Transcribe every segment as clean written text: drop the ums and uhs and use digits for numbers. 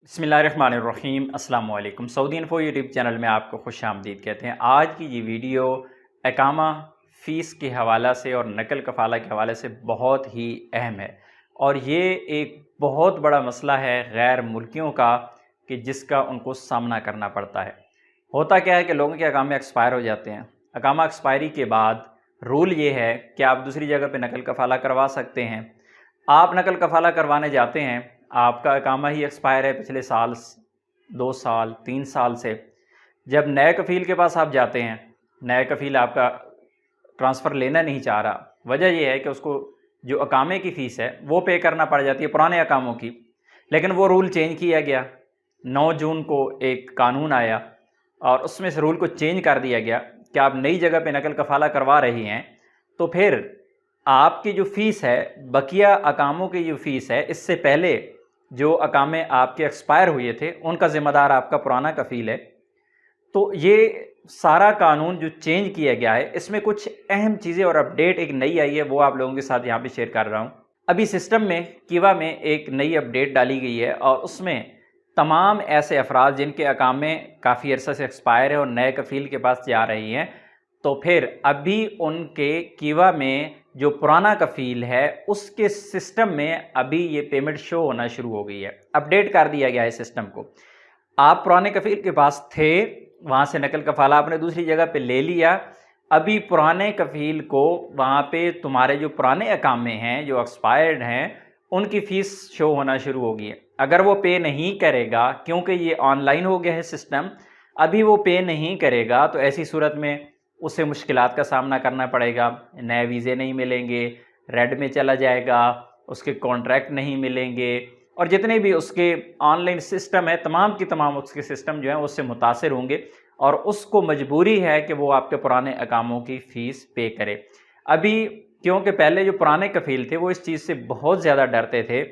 बिस्मिल्लाहिर्रहमानिर्रहीम। अस्सलाम वालेकुम। सऊदी इन्फो यूट्यूब चैनल में आपको खुश आमदीद कहते हैं। आज की ये वीडियो इकामा फ़ीस के हवाला से और नकल कफ़ाला के हवाले से बहुत ही अहम है, और ये एक बहुत बड़ा मसला है गैर मुल्कियों का कि जिसका उनको सामना करना पड़ता है। होता क्या है कि लोगों के अकामे एक्सपायर हो जाते हैं। अकामा एक्सपायरी के बाद रूल ये है कि आप दूसरी जगह पे नकल कफ़ाला करवा सकते हैं। आप नकल कफ़ाला करवाने जाते हैं, आपका इकामा ही एक्सपायर है पिछले साल, 2 साल 3 साल से। जब नए कफ़ील के पास आप जाते हैं, नए कफ़ील आपका ट्रांसफ़र लेना नहीं चाह रहा। वजह यह है कि उसको जो अकामे की फ़ीस है वो पे करना पड़ जाती है पुराने अकामों की। लेकिन वो रूल चेंज किया गया। 9 जून को एक कानून आया और उसमें इस रूल को चेंज कर दिया गया कि आप नई जगह पे नकल कफ़ाला करवा रही हैं तो फिर आपकी जो फ़ीस है, बकिया अकामों की जो फ़ीस है, इससे पहले जो अकामे आपके एक्सपायर हुए थे उनका ज़िम्मेदार आपका पुराना कफ़ील है। तो ये सारा कानून जो चेंज किया गया है, इसमें कुछ अहम चीज़ें और अपडेट एक नई आई है, वो आप लोगों के साथ यहाँ पे शेयर कर रहा हूँ। अभी सिस्टम में किवा में एक नई अपडेट डाली गई है और उसमें तमाम ऐसे अफराद जिनके अकामे काफ़ी अरसा से एक्सपायर है और नए कफ़ील के पास जा रही हैं, तो फिर अभी उनके किवा में जो पुराना कफ़ील है उसके सिस्टम में अभी ये पेमेंट शो होना शुरू हो गई है। अपडेट कर दिया गया है सिस्टम को। आप पुराने कफ़ील के पास थे, वहाँ से नकल कफ़ाला आपने दूसरी जगह पे ले लिया। अभी पुराने कफ़ील को वहाँ पे तुम्हारे जो पुराने अकामे हैं जो एक्सपायर्ड हैं उनकी फ़ीस शो होना शुरू हो गई है। अगर वो पे नहीं करेगा, क्योंकि ये ऑनलाइन हो गया है सिस्टम, अभी वो पे नहीं करेगा तो ऐसी सूरत में उसे मुश्किलात का सामना करना पड़ेगा। नए वीज़े नहीं मिलेंगे, रेड में चला जाएगा, उसके कॉन्ट्रैक्ट नहीं मिलेंगे, और जितने भी उसके ऑनलाइन सिस्टम है तमाम की तमाम उसके सिस्टम जो हैं उससे मुतासिर होंगे और उसको मजबूरी है कि वो आपके पुराने अकामों की फ़ीस पे करे। अभी क्योंकि पहले जो पुराने कफ़ील थे वो इस चीज़ से बहुत ज़्यादा डरते थे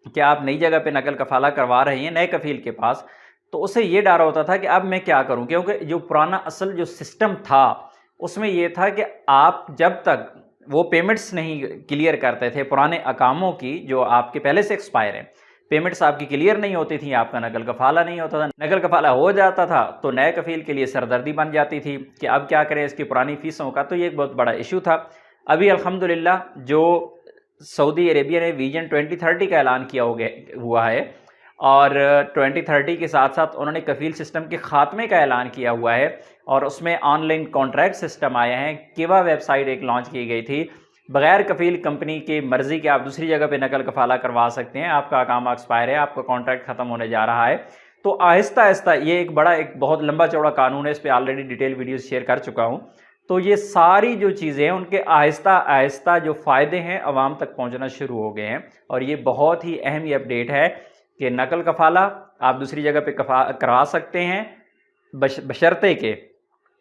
कि आप नई जगह पे नकल कफ़ाला करवा रही हैं नए कफ़ील के पास, तो उसे ये डर होता था कि अब मैं क्या करूं, क्योंकि जो पुराना असल जो सिस्टम था उसमें ये था कि आप जब तक वो पेमेंट्स नहीं क्लियर करते थे पुराने अकामों की जो आपके पहले से एक्सपायर हैं, पेमेंट्स आपकी क्लियर नहीं होती थी, आपका नकल कफ़ाला नहीं होता था। नकल कफ़ाला हो जाता था तो नए कफ़ील के लिए सरदर्दी बन जाती थी कि अब क्या करें इसकी पुरानी फ़ीसों का। तो ये एक बहुत बड़ा इशू था। अभी अल्हम्दुलिल्लाह जो सऊदी अरेबिया ने विजन 2030 का ऐलान किया हुआ है और 2030 के साथ साथ उन्होंने कफ़ील सिस्टम के ख़ात्मे का ऐलान किया हुआ है और उसमें ऑनलाइन कॉन्ट्रैक्ट सिस्टम आए हैं। किवा वेबसाइट एक लॉन्च की गई थी, बग़ैर कफ़ील कंपनी की मर्ज़ी के आप दूसरी जगह पे नकल कफ़ाला करवा सकते हैं। आपका अकामा एक्सपायर है, आपका कॉन्ट्रैक्ट ख़त्म होने जा रहा है। तो आहिस्ता आहिस्ता ये एक बहुत लंबा चौड़ा कानून है, इस पर ऑलरेडी डिटेल वीडियोज़ शेयर कर चुका हूँ। तो ये सारी जो चीज़ें हैं उनके आहिस्ता आहिस्ता जो फ़ायदे हैं आवाम तक पहुँचना शुरू हो गए हैं, और ये बहुत ही अहम ये अपडेट है कि नकल कफ़ाला आप दूसरी जगह पे करवा सकते हैं, बशर्ते के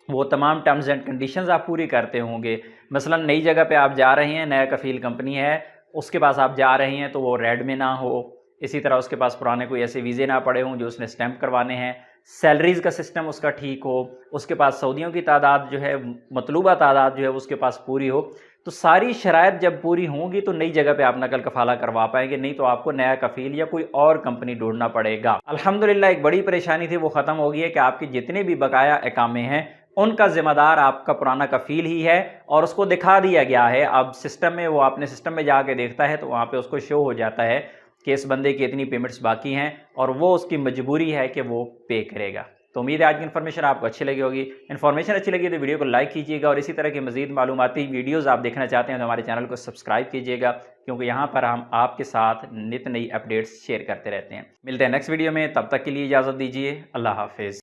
वो तमाम टर्म्स एंड कंडीशंस आप पूरी करते होंगे। मसलन नई जगह पे आप जा रहे हैं, नया कफ़ील कंपनी है, उसके पास आप जा रही हैं तो वो रेड में ना हो, इसी तरह उसके पास पुराने कोई ऐसे वीज़े ना पड़े हों जो उसने स्टैंप करवाने हैं, सैलरीज़ का सिस्टम उसका ठीक हो, उसके पास सऊदियों की तादाद जो है मतलूबा तादाद जो है उसके पास पूरी हो। तो सारी शराइत जब पूरी होंगी तो नई जगह पे आप नकल कफ़ाला करवा पाएंगे, नहीं तो आपको नया कफ़ील या कोई और कंपनी ढूंढना पड़ेगा। अल्हम्दुलिल्लाह एक बड़ी परेशानी थी वो ख़त्म हो गई है कि आपके जितने भी बकाया अकामे हैं उनका ज़िम्मेदार आपका पुराना कफ़ील ही है और उसको दिखा दिया गया है। अब सिस्टम में वो अपने सिस्टम में जाके देखता है तो वहाँ पे उसको शो हो जाता है कि इस बंदे की इतनी पेमेंट्स बाकी हैं और वो उसकी मजबूरी है कि वो पे करेगा। तो उम्मीद है आज की इन्फॉर्मेशन आपको अच्छी लगी होगी। इन्फॉर्मेशन अच्छी लगी तो वीडियो को लाइक कीजिएगा और इसी तरह के मज़ीद मालूमाती वीडियोज़ आप देखना चाहते हैं तो हमारे चैनल को सब्सक्राइब कीजिएगा, क्योंकि यहाँ पर हम आपके साथ नित नई अपडेट्स शेयर करते रहते हैं। मिलते हैं नेक्स्ट वीडियो में, तब तक के लिए इजाज़त दीजिए। अल्लाह हाफिज़।